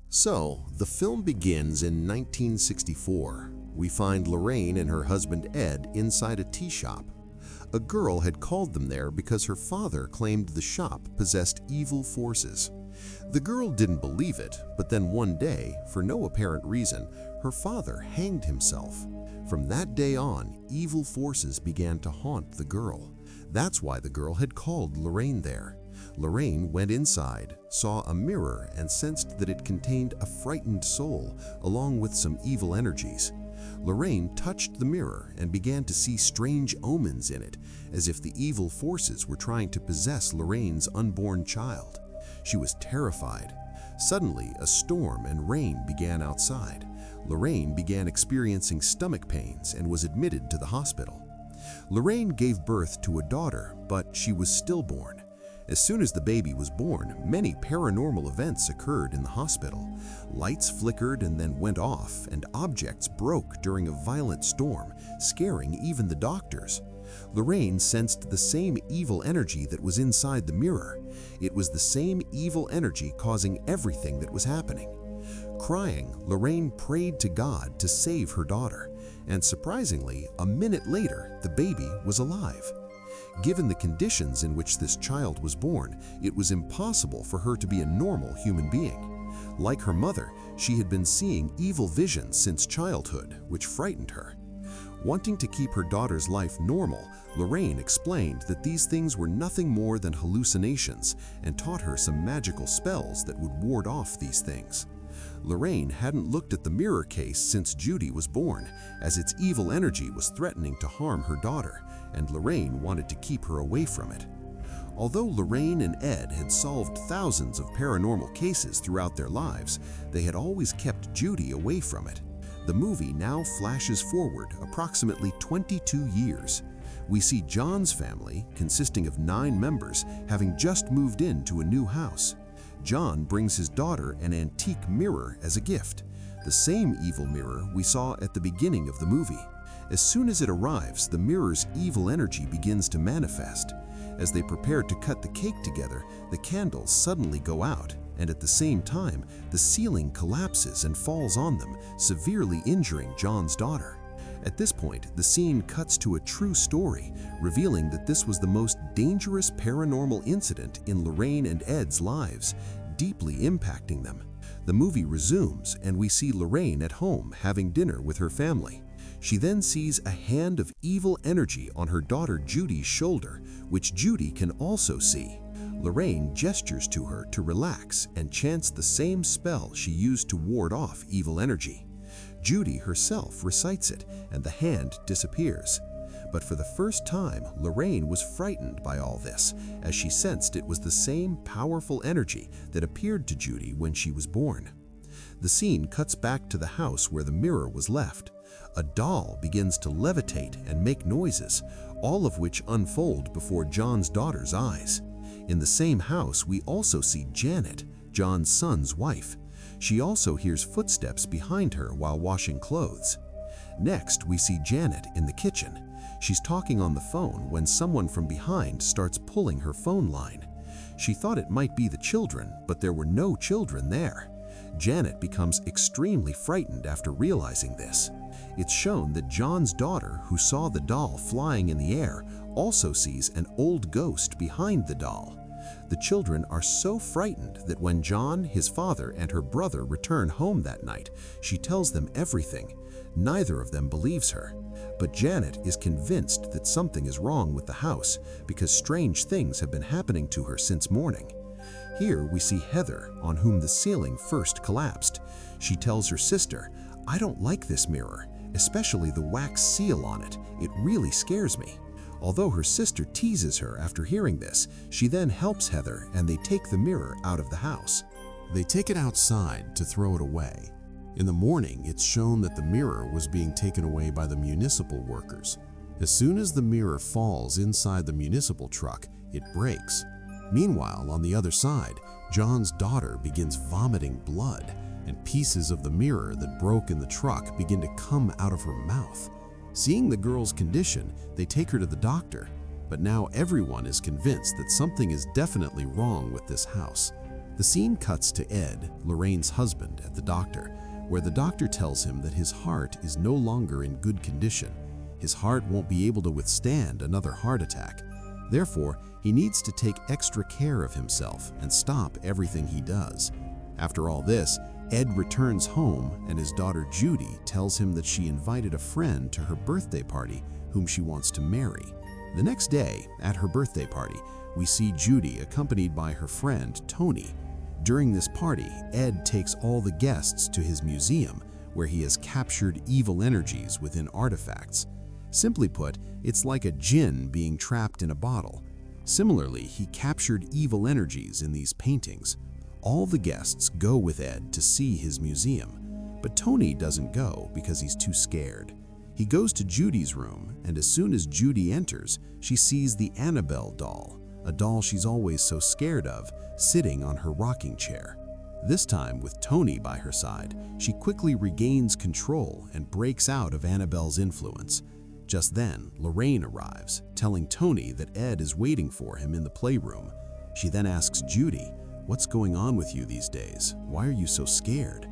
So, the film begins in 1964. We find Lorraine and her husband Ed inside a tea shop. A girl had called them there because her father claimed the shop possessed evil forces. The girl didn't believe it, but then one day, for no apparent reason, her father hanged himself. From that day on, evil forces began to haunt the girl. That's why the girl had called Lorraine there. Lorraine went inside, saw a mirror, and sensed that it contained a frightened soul, along with some evil energies. Lorraine touched the mirror and began to see strange omens in it, as if the evil forces were trying to possess Lorraine's unborn child. She was terrified. Suddenly, a storm and rain began outside. Lorraine began experiencing stomach pains and was admitted to the hospital. Lorraine gave birth to a daughter, but she was stillborn. As soon as the baby was born, many paranormal events occurred in the hospital. Lights flickered and then went off, and objects broke during a violent storm, scaring even the doctors. Lorraine sensed the same evil energy that was inside the mirror. It was the same evil energy causing everything that was happening. Crying, Lorraine prayed to God to save her daughter, and surprisingly, a minute later, the baby was alive. Given the conditions in which this child was born, it was impossible for her to be a normal human being. Like her mother, she had been seeing evil visions since childhood, which frightened her. Wanting to keep her daughter's life normal, Lorraine explained that these things were nothing more than hallucinations and taught her some magical spells that would ward off these things. Lorraine hadn't looked at the mirror case since Judy was born, as its evil energy was threatening to harm her daughter, and Lorraine wanted to keep her away from it. Although Lorraine and Ed had solved thousands of paranormal cases throughout their lives, they had always kept Judy away from it. The movie now flashes forward approximately 22 years. We see John's family, consisting of 9 members, having just moved into a new house. John brings his daughter an antique mirror as a gift, the same evil mirror we saw at the beginning of the movie. As soon as it arrives, the mirror's evil energy begins to manifest. As they prepare to cut the cake together, the candles suddenly go out, and at the same time, the ceiling collapses and falls on them, severely injuring John's daughter. At this point, the scene cuts to a true story, revealing that this was the most dangerous paranormal incident in Lorraine and Ed's lives, deeply impacting them. The movie resumes, and we see Lorraine at home having dinner with her family. She then sees a hand of evil energy on her daughter Judy's shoulder, which Judy can also see. Lorraine gestures to her to relax and chants the same spell she used to ward off evil energy. Judy herself recites it, and the hand disappears. But for the first time, Lorraine was frightened by all this, as she sensed it was the same powerful energy that appeared to Judy when she was born. The scene cuts back to the house where the mirror was left. A doll begins to levitate and make noises, all of which unfold before John's daughter's eyes. In the same house, we also see Janet, John's son's wife. She also hears footsteps behind her while washing clothes. Next, we see Janet in the kitchen. She's talking on the phone when someone from behind starts pulling her phone line. She thought it might be the children, but there were no children there. Janet becomes extremely frightened after realizing this. It's shown that John's daughter, who saw the doll flying in the air, also sees an old ghost behind the doll. The children are so frightened that when John, his father, and her brother return home that night, she tells them everything. Neither of them believes her, but Janet is convinced that something is wrong with the house because strange things have been happening to her since morning. Here we see Heather, on whom the ceiling first collapsed. She tells her sister, "I don't like this mirror, especially the wax seal on it. It really scares me." Although her sister teases her after hearing this, she then helps Heather and they take the mirror out of the house. They take it outside to throw it away. In the morning, it's shown that the mirror was being taken away by the municipal workers. As soon as the mirror falls inside the municipal truck, it breaks. Meanwhile, on the other side, John's daughter begins vomiting blood, and pieces of the mirror that broke in the truck begin to come out of her mouth. Seeing the girl's condition, they take her to the doctor, but now everyone is convinced that something is definitely wrong with this house. The scene cuts to Ed, Lorraine's husband, at the doctor, where the doctor tells him that his heart is no longer in good condition. His heart won't be able to withstand another heart attack. Therefore, he needs to take extra care of himself and stop everything he does. After all this, Ed returns home and his daughter Judy tells him that she invited a friend to her birthday party whom she wants to marry. The next day, at her birthday party, we see Judy accompanied by her friend Tony. During this party, Ed takes all the guests to his museum where he has captured evil energies within artifacts. Simply put, it's like a djinn being trapped in a bottle. Similarly, he captured evil energies in these paintings. All the guests go with Ed to see his museum, but Tony doesn't go because he's too scared. He goes to Judy's room, and as soon as Judy enters, she sees the Annabelle doll, a doll she's always so scared of, sitting on her rocking chair. This time, with Tony by her side, she quickly regains control and breaks out of Annabelle's influence. Just then, Lorraine arrives, telling Tony that Ed is waiting for him in the playroom. She then asks Judy, "What's going on with you these days? Why are you so scared?"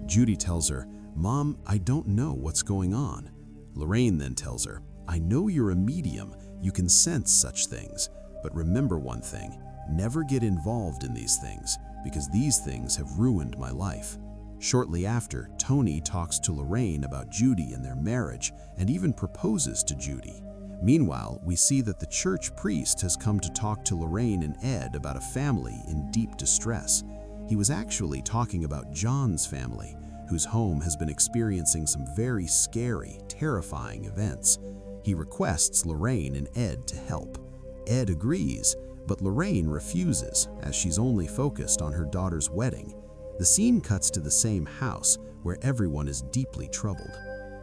Judy tells her, "Mom, I don't know what's going on." Lorraine then tells her, "I know you're a medium, you can sense such things, but remember one thing, never get involved in these things, because these things have ruined my life." Shortly after, Tony talks to Lorraine about Judy and their marriage and even proposes to Judy. Meanwhile, we see that the church priest has come to talk to Lorraine and Ed about a family in deep distress. He was actually talking about John's family, whose home has been experiencing some very scary, terrifying events. He requests Lorraine and Ed to help. Ed agrees, but Lorraine refuses as she's only focused on her daughter's wedding. The scene cuts to the same house where everyone is deeply troubled.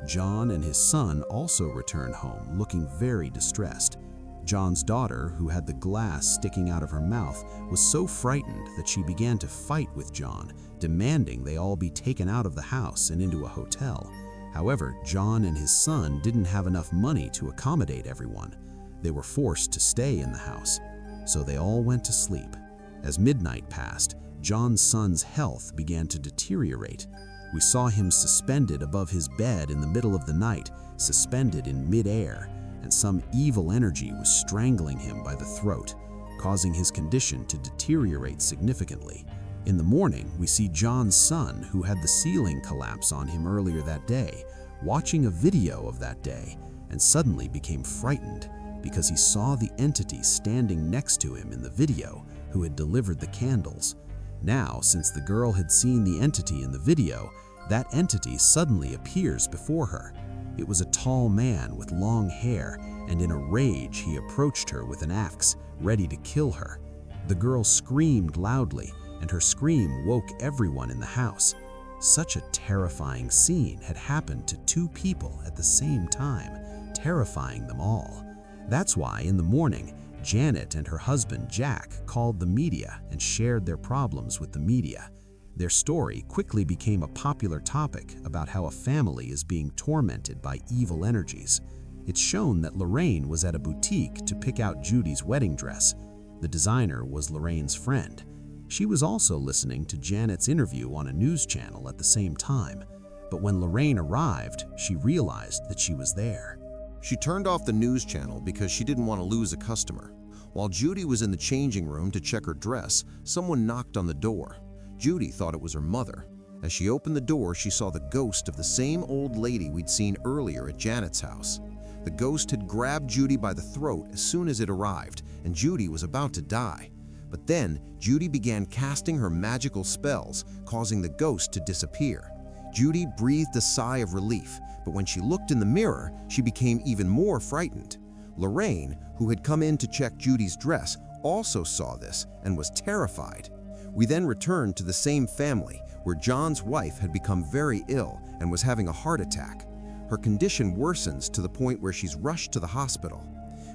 John and his son also return home looking very distressed. John's daughter, who had the glass sticking out of her mouth, was so frightened that she began to fight with John, demanding they all be taken out of the house and into a hotel. However, John and his son didn't have enough money to accommodate everyone. They were forced to stay in the house, so they all went to sleep. As midnight passed, John's son's health began to deteriorate. We saw him suspended above his bed in the middle of the night, suspended in midair, and some evil energy was strangling him by the throat, causing his condition to deteriorate significantly. In the morning, we see John's son, who had the ceiling collapse on him earlier that day, watching a video of that day, and suddenly became frightened because he saw the entity standing next to him in the video who had delivered the candles. Now, since the girl had seen the entity in the video, that entity suddenly appears before her. It was a tall man with long hair, and in a rage he approached her with an axe, ready to kill her. The girl screamed loudly, and her scream woke everyone in the house. Such a terrifying scene had happened to two people at the same time, terrifying them all. That's why in the morning, Janet and her husband Jack called the media and shared their problems with the media. Their story quickly became a popular topic about how a family is being tormented by evil energies. It's shown that Lorraine was at a boutique to pick out Judy's wedding dress. The designer was Lorraine's friend. She was also listening to Janet's interview on a news channel at the same time. But when Lorraine arrived, she realized that she was there. She turned off the news channel because she didn't want to lose a customer. While Judy was in the changing room to check her dress, someone knocked on the door. Judy thought it was her mother. As she opened the door, she saw the ghost of the same old lady we'd seen earlier at Janet's house. The ghost had grabbed Judy by the throat as soon as it arrived, and Judy was about to die. But then, Judy began casting her magical spells, causing the ghost to disappear. Judy breathed a sigh of relief, but when she looked in the mirror, she became even more frightened. Lorraine, who had come in to check Judy's dress, also saw this and was terrified. We then returned to the same family, where John's wife had become very ill and was having a heart attack. Her condition worsens to the point where she's rushed to the hospital.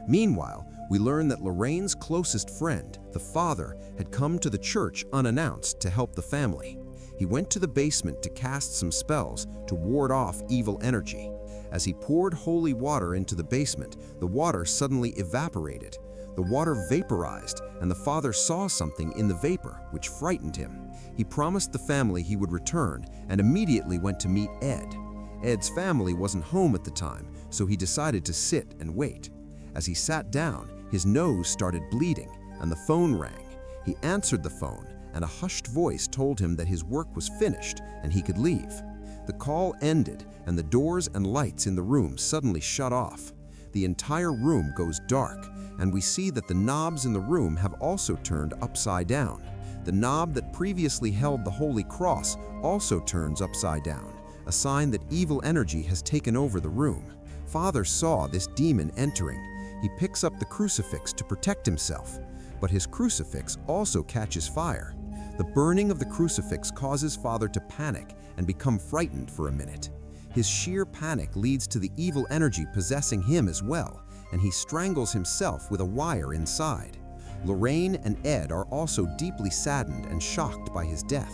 Meanwhile, we learn that Lorraine's closest friend, the father, had come to the church unannounced to help the family. He went to the basement to cast some spells to ward off evil energy. As he poured holy water into the basement, the water suddenly evaporated. The water vaporized, and the father saw something in the vapor, which frightened him. He promised the family he would return and immediately went to meet Ed. Ed's family wasn't home at the time, so he decided to sit and wait. As he sat down, his nose started bleeding, and the phone rang. He answered the phone, and a hushed voice told him that his work was finished and he could leave. The call ended, and the doors and lights in the room suddenly shut off. The entire room goes dark, and we see that the knobs in the room have also turned upside down. The knob that previously held the Holy Cross also turns upside down, a sign that evil energy has taken over the room. Father saw this demon entering. He picks up the crucifix to protect himself, but his crucifix also catches fire. The burning of the crucifix causes Father to panic and become frightened for a minute. His sheer panic leads to the evil energy possessing him as well, and he strangles himself with a wire inside. Lorraine and Ed are also deeply saddened and shocked by his death.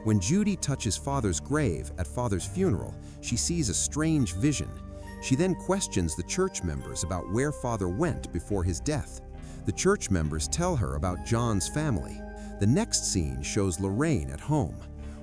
When Judy touches Father's grave at Father's funeral, she sees a strange vision. She then questions the church members about where Father went before his death. The church members tell her about John's family. The next scene shows Lorraine at home.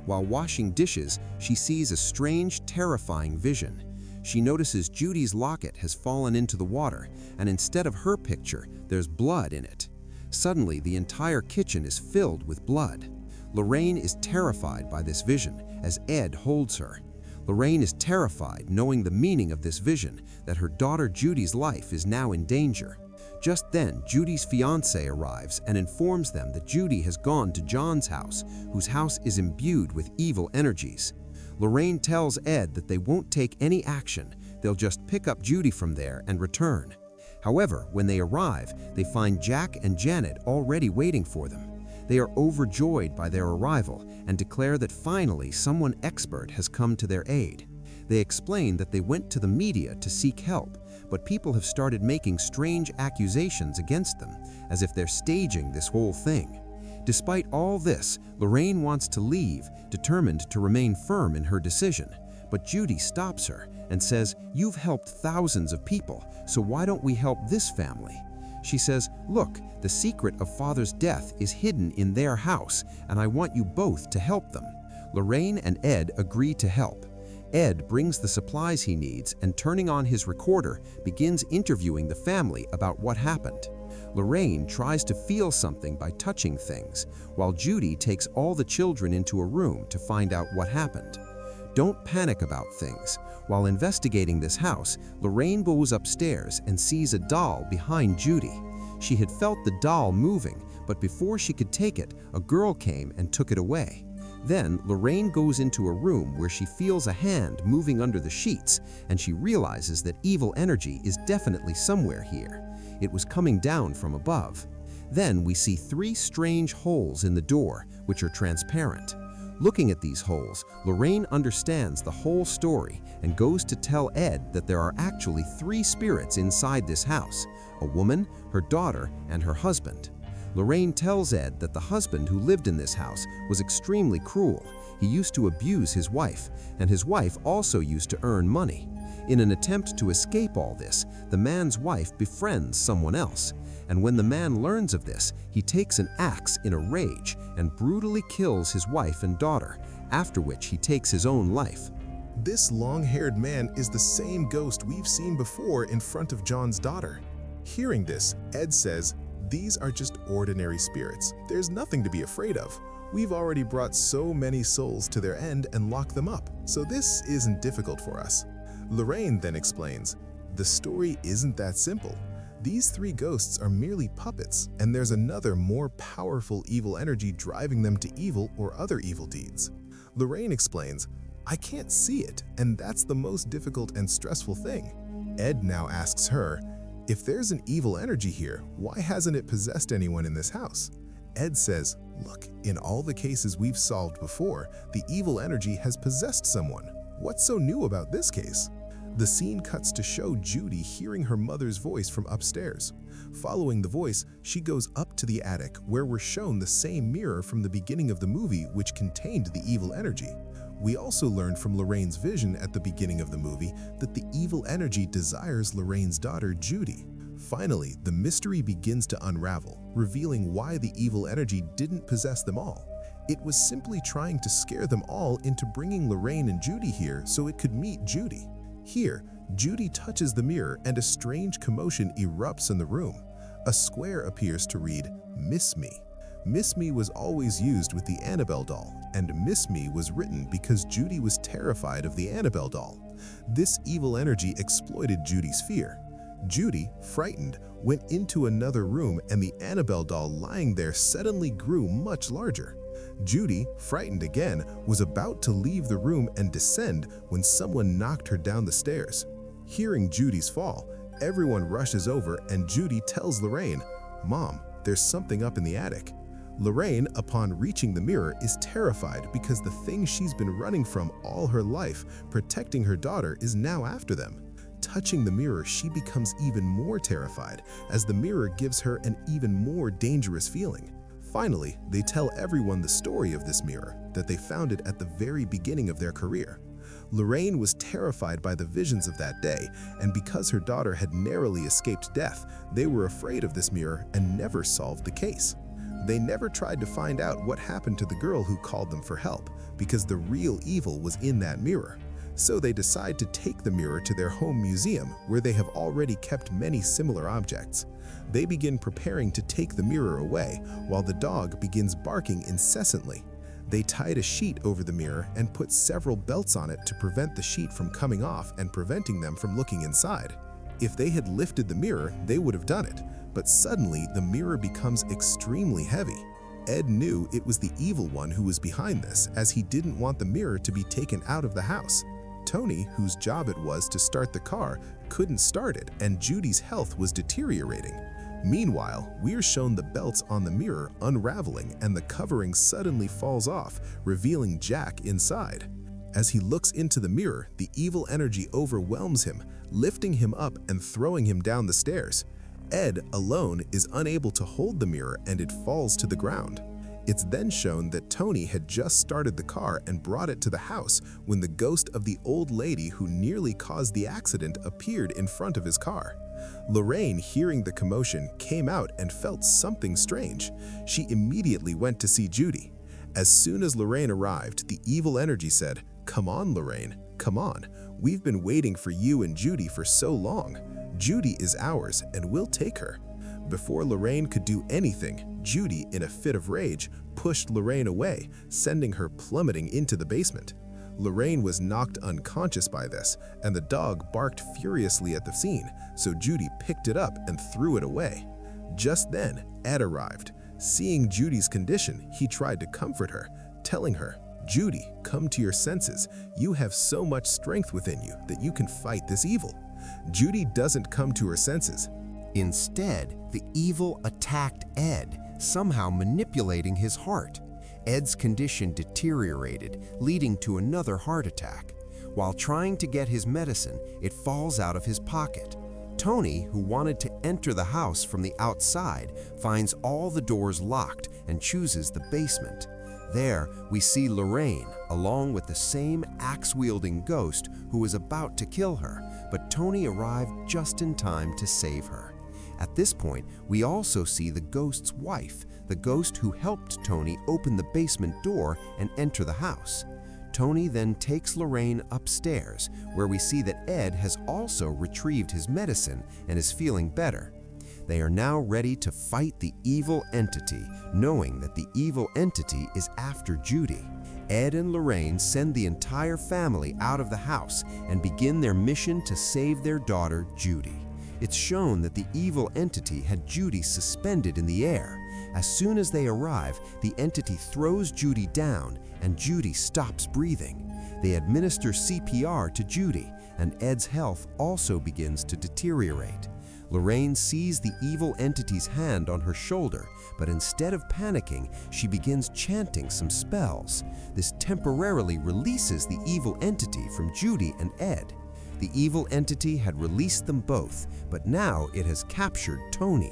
While washing dishes, she sees a strange, terrifying vision. She notices Judy's locket has fallen into the water, and instead of her picture, there's blood in it. Suddenly, the entire kitchen is filled with blood. Lorraine is terrified by this vision as Ed holds her. Lorraine is terrified knowing the meaning of this vision, that her daughter Judy's life is now in danger. Just then, Judy's fiancé arrives and informs them that Judy has gone to John's house, whose house is imbued with evil energies. Lorraine tells Ed that they won't take any action, they'll just pick up Judy from there and return. However, when they arrive, they find Jack and Janet already waiting for them. They are overjoyed by their arrival and declare that finally someone expert has come to their aid. They explain that they went to the media to seek help, but people have started making strange accusations against them, as if they're staging this whole thing. Despite all this, Lorraine wants to leave, determined to remain firm in her decision. But Judy stops her and says, "You've helped thousands of people, so why don't we help this family?" She says, "Look, the secret of Father's death is hidden in their house, and I want you both to help them." Lorraine and Ed agree to help. Ed brings the supplies he needs and, turning on his recorder, begins interviewing the family about what happened. Lorraine tries to feel something by touching things, while Judy takes all the children into a room to find out what happened. Don't panic about things. While investigating this house, Lorraine goes upstairs and sees a doll behind Judy. She had felt the doll moving, but before she could take it, a girl came and took it away. Then Lorraine goes into a room where she feels a hand moving under the sheets, and she realizes that evil energy is definitely somewhere here. It was coming down from above. Then we see 3 strange holes in the door, which are transparent. Looking at these holes, Lorraine understands the whole story and goes to tell Ed that there are actually 3 spirits inside this house: a woman, her daughter, and her husband. Lorraine tells Ed that the husband who lived in this house was extremely cruel. He used to abuse his wife, and his wife also used to earn money. In an attempt to escape all this, the man's wife befriends someone else, and when the man learns of this, he takes an axe in a rage and brutally kills his wife and daughter, after which he takes his own life. This long-haired man is the same ghost we've seen before in front of John's daughter. Hearing this, Ed says, "These are just ordinary spirits. There's nothing to be afraid of. We've already brought so many souls to their end and locked them up, so this isn't difficult for us." Lorraine then explains, "The story isn't that simple. These 3 ghosts are merely puppets, and there's another more powerful evil energy driving them to evil or other evil deeds." Lorraine explains, "I can't see it, and that's the most difficult and stressful thing." Ed now asks her, "If there's an evil energy here, why hasn't it possessed anyone in this house?" Ed says, "Look, in all the cases we've solved before, the evil energy has possessed someone. What's so new about this case?" The scene cuts to show Judy hearing her mother's voice from upstairs. Following the voice, she goes up to the attic, where we're shown the same mirror from the beginning of the movie which contained the evil energy. We also learned from Lorraine's vision at the beginning of the movie that the evil energy desires Lorraine's daughter, Judy. Finally, the mystery begins to unravel, revealing why the evil energy didn't possess them all. It was simply trying to scare them all into bringing Lorraine and Judy here so it could meet Judy. Here, Judy touches the mirror and a strange commotion erupts in the room. A square appears to read, "Miss Me." Miss Me was always used with the Annabelle doll, and Miss Me was written because Judy was terrified of the Annabelle doll. This evil energy exploited Judy's fear. Judy, frightened, went into another room and the Annabelle doll lying there suddenly grew much larger. Judy, frightened again, was about to leave the room and descend when someone knocked her down the stairs. Hearing Judy's fall, everyone rushes over and Judy tells Lorraine, "Mom, there's something up in the attic." Lorraine, upon reaching the mirror, is terrified because the thing she's been running from all her life, protecting her daughter, is now after them. Touching the mirror, she becomes even more terrified as the mirror gives her an even more dangerous feeling. Finally, they tell everyone the story of this mirror, that they found it at the very beginning of their career. Lorraine was terrified by the visions of that day, and because her daughter had narrowly escaped death, they were afraid of this mirror and never solved the case. They never tried to find out what happened to the girl who called them for help, because the real evil was in that mirror. So they decide to take the mirror to their home museum, where they have already kept many similar objects. They begin preparing to take the mirror away, while the dog begins barking incessantly. They tied a sheet over the mirror and put several belts on it to prevent the sheet from coming off and preventing them from looking inside. If they had lifted the mirror, they would have done it, but suddenly the mirror becomes extremely heavy. Ed knew it was the evil one who was behind this, as he didn't want the mirror to be taken out of the house. Tony, whose job it was to start the car, couldn't start it, and Judy's health was deteriorating. Meanwhile, we're shown the belts on the mirror unraveling and the covering suddenly falls off, revealing Jack inside. As he looks into the mirror, the evil energy overwhelms him, lifting him up and throwing him down the stairs. Ed, alone, is unable to hold the mirror and it falls to the ground. It's then shown that Tony had just started the car and brought it to the house when the ghost of the old lady who nearly caused the accident appeared in front of his car. Lorraine, hearing the commotion, came out and felt something strange. She immediately went to see Judy. As soon as Lorraine arrived, the evil energy said, "Come on, Lorraine, come on. We've been waiting for you and Judy for so long. Judy is ours and we'll take her." Before Lorraine could do anything, Judy, in a fit of rage, pushed Lorraine away, sending her plummeting into the basement. Lorraine was knocked unconscious by this, and the dog barked furiously at the scene, so Judy picked it up and threw it away. Just then, Ed arrived. Seeing Judy's condition, he tried to comfort her, telling her, "Judy, come to your senses. You have so much strength within you that you can fight this evil." Judy doesn't come to her senses. Instead, the evil attacked Ed, somehow manipulating his heart. Ed's condition deteriorated, leading to another heart attack. While trying to get his medicine, it falls out of his pocket. Tony, who wanted to enter the house from the outside, finds all the doors locked and chooses the basement. There, we see Lorraine, along with the same axe-wielding ghost who was about to kill her, but Tony arrived just in time to save her. At this point, we also see the ghost's wife, the ghost who helped Tony open the basement door and enter the house. Tony then takes Lorraine upstairs, where we see that Ed has also retrieved his medicine and is feeling better. They are now ready to fight the evil entity, knowing that the evil entity is after Judy. Ed and Lorraine send the entire family out of the house and begin their mission to save their daughter, Judy. It's shown that the evil entity had Judy suspended in the air. As soon as they arrive, the entity throws Judy down and Judy stops breathing. They administer CPR to Judy, and Ed's health also begins to deteriorate. Lorraine sees the evil entity's hand on her shoulder, but instead of panicking, she begins chanting some spells. This temporarily releases the evil entity from Judy and Ed. The evil entity had released them both, but now it has captured Tony.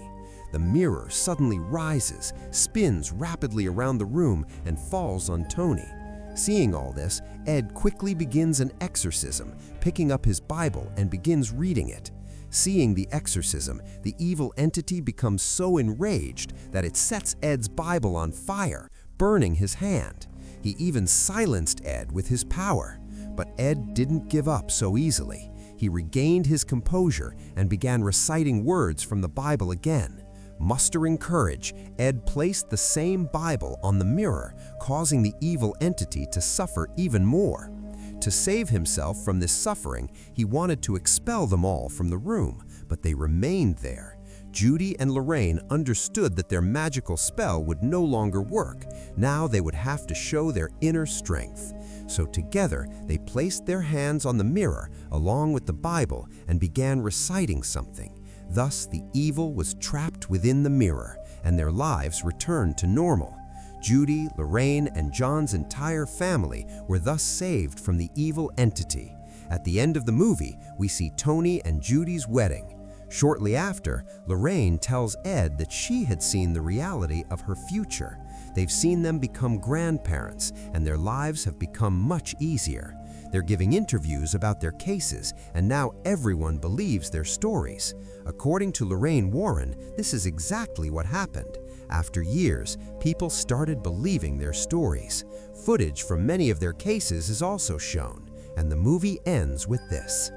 The mirror suddenly rises, spins rapidly around the room, and falls on Tony. Seeing all this, Ed quickly begins an exorcism, picking up his Bible and begins reading it. Seeing the exorcism, the evil entity becomes so enraged that it sets Ed's Bible on fire, burning his hand. He even silenced Ed with his power. But Ed didn't give up so easily. He regained his composure and began reciting words from the Bible again. Mustering courage, Ed placed the same Bible on the mirror, causing the evil entity to suffer even more. To save himself from this suffering, he wanted to expel them all from the room, but they remained there. Judy and Lorraine understood that their magical spell would no longer work. Now they would have to show their inner strength. So together, they placed their hands on the mirror along with the Bible and began reciting something. Thus, the evil was trapped within the mirror, and their lives returned to normal. Judy, Lorraine, and John's entire family were thus saved from the evil entity. At the end of the movie, we see Tony and Judy's wedding. Shortly after, Lorraine tells Ed that she had seen the reality of her future. They've seen them become grandparents, and their lives have become much easier. They're giving interviews about their cases, and now everyone believes their stories. According to Lorraine Warren, this is exactly what happened. After years, people started believing their stories. Footage from many of their cases is also shown, and the movie ends with this.